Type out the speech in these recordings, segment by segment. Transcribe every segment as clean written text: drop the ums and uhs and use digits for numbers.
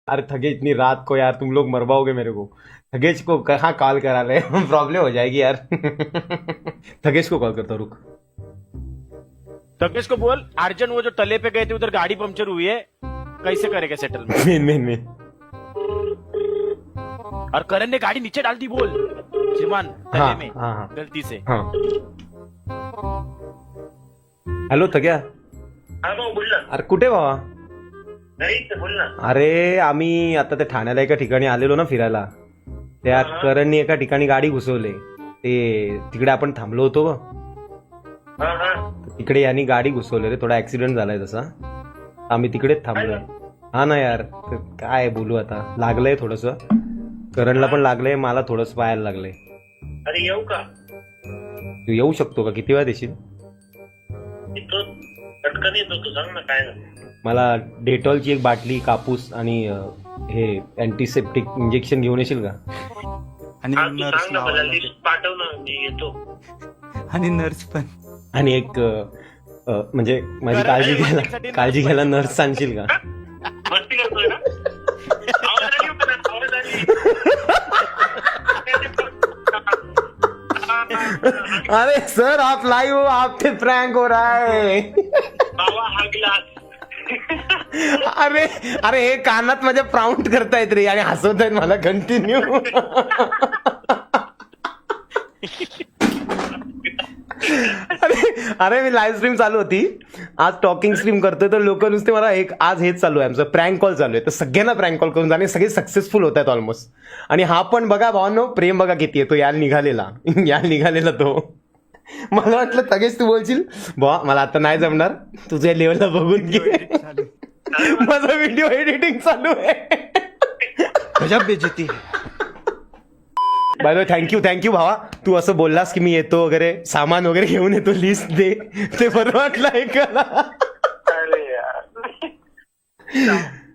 अरे थगे इतनी रात को यार, तुम लोग मरवाओगे मेरे को। थगेश को कहाँ कॉल करा रहे हैं? प्रॉब्लम हो जाएगी यार। थगेश को कॉल करता हूँ, रुक। तकेश को बोल अर्जन वो जो टले पे गए थे उधर गाड़ी पंक्चर हुई है, कैसे करेगा सेटलमेंट। मेन और करण ने गाड़ी नीचे डाल दी बोल श्रीमान तले हाँ, में हाँ, हाँ। गलती से। हाँ हॅलो थग्या, हा भाऊ बोल ना. अरे कुठे बाबा? घरीच बोल ना. अरे आम्ही आता ते ठाण्याला एका ठिकाणी आलेलो ना फिरायला. त्या करणनी एका ठिकाणी गाडी घुसवले, ते तिकडे आपण थांबलो होतो बघ. हा हा तिकडे यांनी गाडी घुसवले रे, थोडा ऍक्सिडेंट झालाय तसा. आम्ही तिकडेच थांबलोय. हा ना यार, तर काय बोलू आता, लागलंय थोडस. करणला पण लागलंय, मला थोडस पाहायला लागलंय. अरे येऊ का? तू येऊ शकतो का? किती वेळा देशील? येतो, पटकन येतो. तू सांग ना काय झालं. मला डेटॉलची एक बाटली, कापूस आणि हे अँटीसेप्टिक इंजेक्शन घेऊन येशील का? आणि हा तू नर्स सांग ना, मला लावायला लिस्ट पाठव ना, मी येतो. आणि नर्स पण. आणि एक म्हणजे माझी काळजी घ्यायला नर्स आणशील का? मस्ती करतोय ना? आवाज आली होती ना, आवाज आली. अरे सर आप लाइव हो, आप पे प्रैंक हो रहा है. बाबा हा ग्लास. अरे अरे हे कानात माझ्या प्राऊंट करतायत रे आणि हसवतायत मला कंटिन्यू. अरे मी लाईव्ह स्ट्रीम चालू होती आज, टॉकिंग स्ट्रीम करतोय, तर लोक नुसते मला एक आज हेच चालू आहे आमचं प्रँक कॉल चालू आहे, तर सगळ्यांना प्रँक कॉल करून जाणे, सगळे सक्सेसफुल होत आहेत ऑलमोस्ट. आणि हा पण बघा भावांनो, प्रेम बघा किती आहे तो, यायला निघालेला तो. मला वाटलं तगेच तू बोलशील बा मला आता नाही जमणार, तुझ्या लेवलला बघून घे. माझा व्हिडिओ एडिटिंग चालू आहे. गजब बेइज्जती. बाय द वे थँक्यू भावा, तू असं बोललास की मी येतो वगैरे, सामान वगैरे घेऊन येतो, लिस्ट दे, ते बरं वाटलं ऐकायला. अरे यार.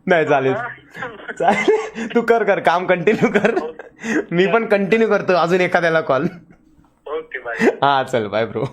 नाही चालेल तू कर काम कंटिन्यू कर, मी पण कंटिन्यू करतो अजून एखाद्याला कॉल. Okay bye. हा चल बाय ब्रो.